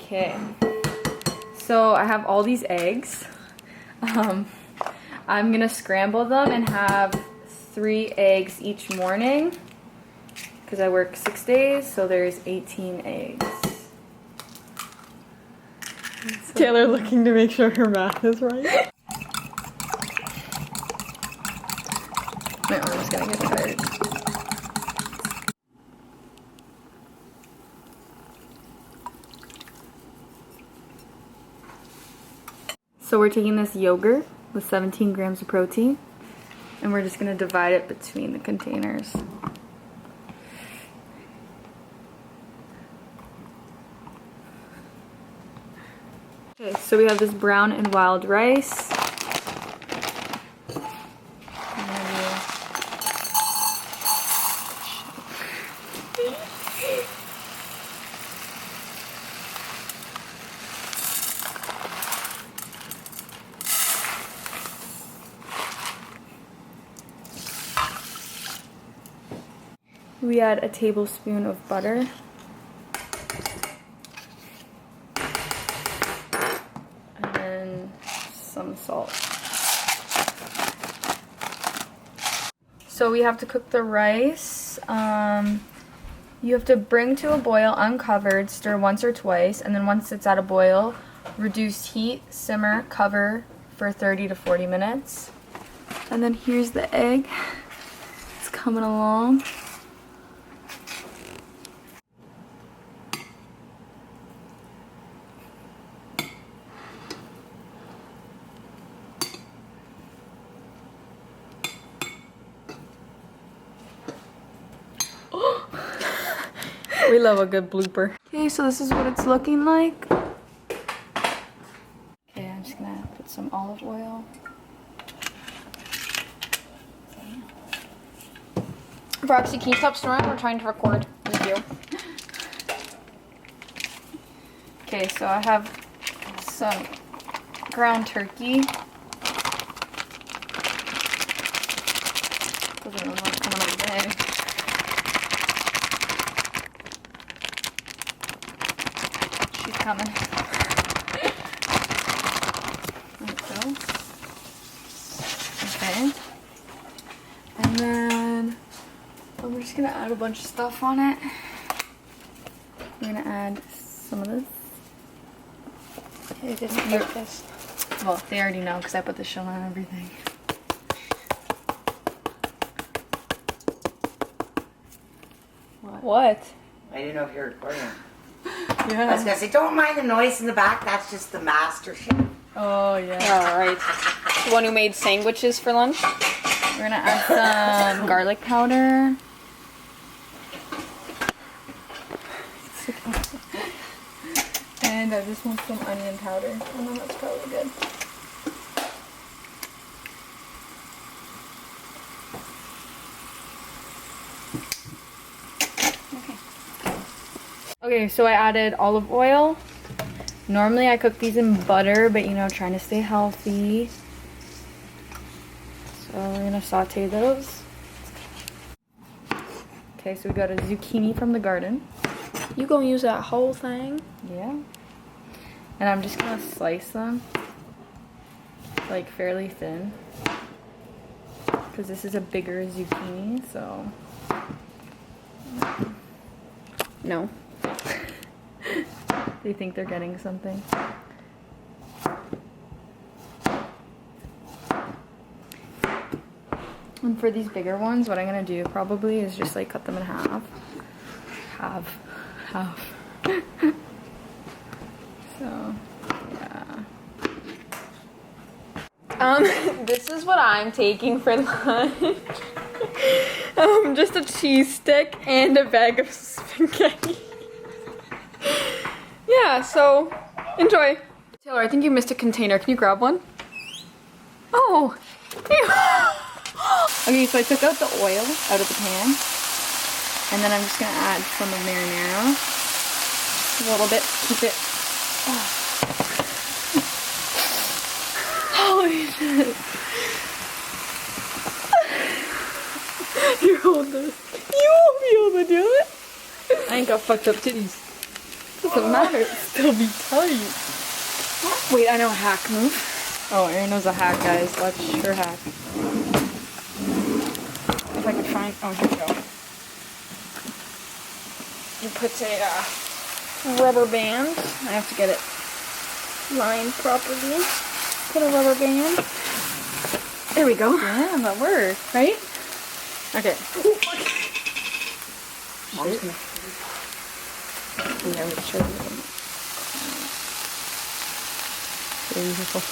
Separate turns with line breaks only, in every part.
Okay, so I have all these eggs. I'm gonna scramble them and have 3 eggs each morning because I work 6 days, so there's 18 eggs.
Taylor looking to make sure her math is right.
My arm's gonna get tired. So we're taking this yogurt with 17 grams of protein, and we're just gonna divide it between the containers. Okay, so we have this brown and wild rice. We add a tablespoon of butter. And then some salt. So we have to cook the rice. You have to bring to a boil uncovered, stir once or twice, and then once it's at a boil, reduce heat, simmer, cover for 30 to 40 minutes. And then here's the egg. It's coming along. We love a good blooper. Okay, so this is what it's looking like. Okay, I'm just gonna put some olive oil.
Roxy, can you stop snoring? We're trying to record with you.
Okay, so I have some ground turkey. Doesn't know what's coming out today. She's coming. There we go. Okay. And then we're just gonna add a bunch of stuff on it. We're gonna add some of this.
It didn't hurt this.
Well, they already know because I put the shell on everything.
What?
I didn't know if you were recording. I
Yeah.
was gonna say, don't mind the noise in the back. That's just the master chef.
Oh, yeah.
Alright. The one who made sandwiches for lunch?
We're gonna add some garlic powder. And I just want some onion powder. And then that's probably good. Okay, so I added olive oil. Normally I cook these in butter, but you know, trying to stay healthy. So we're gonna saute those. Okay, so we got a zucchini from the garden.
You gonna use that whole thing?
Yeah. And I'm just gonna slice them like fairly thin. Because this is a bigger zucchini, so.
No.
They think they're getting something. And for these bigger ones, what I'm gonna do probably is just like cut them in half. Half. So, yeah.
This is what I'm taking for lunch. Just a cheese stick and a bag of spaghetti. Yeah, so enjoy.
Taylor, I think you missed a container. Can you grab one? Oh! Okay, so I took out the oil out of the pan. And then I'm just gonna add some of marinara. A little bit. Keep it. Oh. Holy shit.
You won't be able to do it.
I ain't got fucked up titties.
doesn't matter. It'll still be tight. Wait, I know a hack move.
Oh, Erin knows a hack, guys. Watch her hack.
If I could find. Oh, here we go. You put a rubber band. I have to get it lined properly. Put a rubber band. There we go.
Yeah, that worked.
Right? Okay.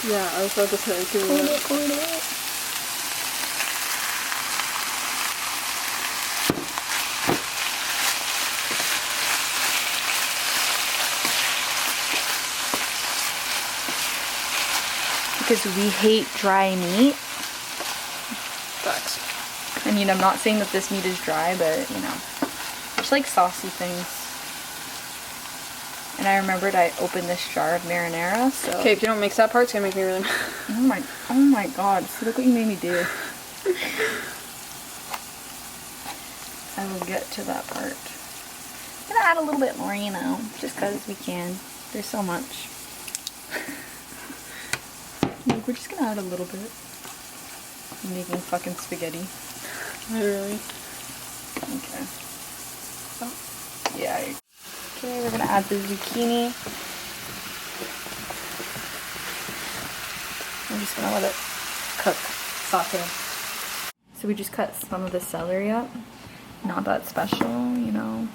Yeah, I was about to say, give me that.
Because we hate dry meat.
Facts.
I mean, I'm not saying that this meat is dry, but, you know, just like saucy things. And I remembered I opened this jar of marinara, so...
Okay, if you don't mix that part, it's gonna make me really mad.
Oh my god, see, look what you made me do. I will get to that part. I'm gonna add a little bit more, you know, just because we can. There's so much. Look, we're just gonna add a little bit. I'm making fucking spaghetti.
Literally.
Okay. Oh, yeah. Okay, we're gonna add the zucchini. I'm just gonna let it cook, saute. So we just cut some of the celery up. Not that special, you know.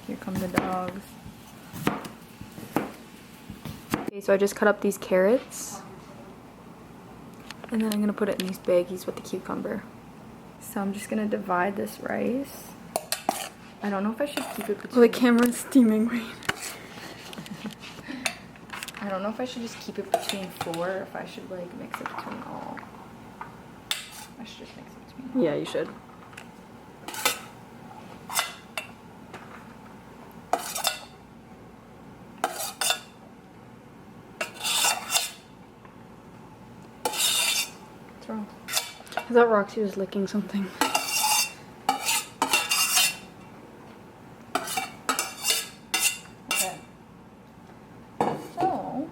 Here come the dogs. Okay, so I just cut up these carrots. And then I'm gonna put it in these baggies with the cucumber. So I'm just gonna divide this rice. I don't know if I should keep it between...
Well, the camera's steaming. Wait.
I don't know if I should just keep it between 4 or if I should like mix it between all. I should just mix it between all.
Yeah, you should.
What's wrong?
I thought Roxy was licking something.
Okay. So...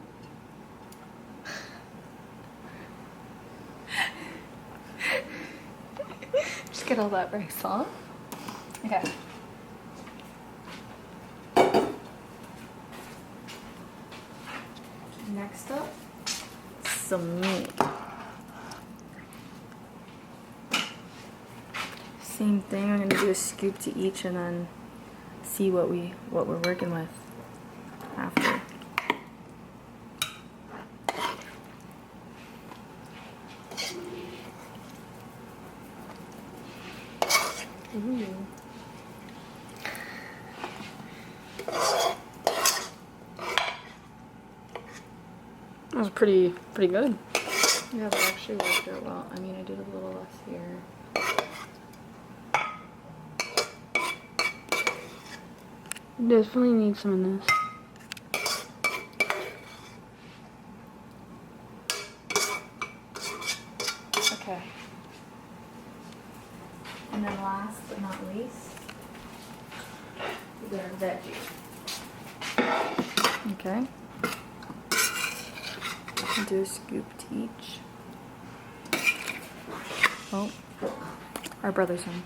just get all that rice off. Okay. Next up, some meat. Same thing, I'm gonna do a scoop to each and then see what we're working with after. Ooh.
That was pretty good.
Yeah, that actually worked out well. I mean, I did a little less here.
Definitely need some in this.
Okay. And then last but not least, we got our veggies. Okay. Do a scoop to each. Oh, our brother's home.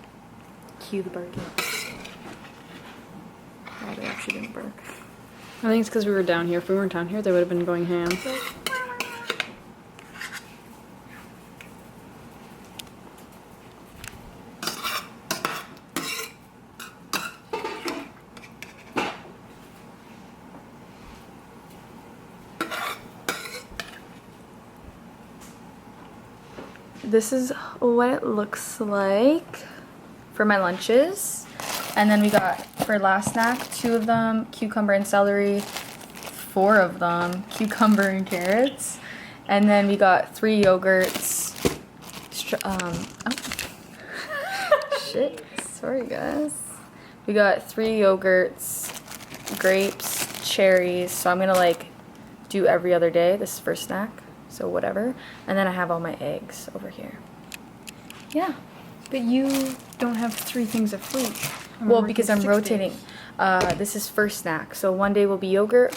Cue the barking. Oh, they actually didn't bark.
I think it's because we were down here. If we weren't down here, they would have been going ham.
This is what it looks like for my lunches. And then we got, for last snack, 2 of them, cucumber and celery, 4 of them, cucumber and carrots. And then we got 3 yogurts, shit, sorry guys. We got 3 yogurts, grapes, cherries, so I'm gonna like do every other day. This is for snack, so whatever. And then I have all my eggs over here. Yeah,
But you don't have 3 things of fruit.
Well, because I'm
6
rotating.
days.
This is first snack. So one day will be yogurt.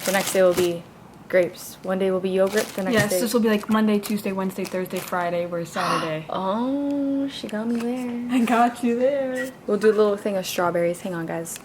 The next day will be grapes. One day will be yogurt. The next
Yes,
day.
this will be like Monday, Tuesday, Wednesday, Thursday, Friday, whereas Saturday.
Oh, she got me there.
I got you there.
We'll do a little thing of strawberries. Hang on, guys.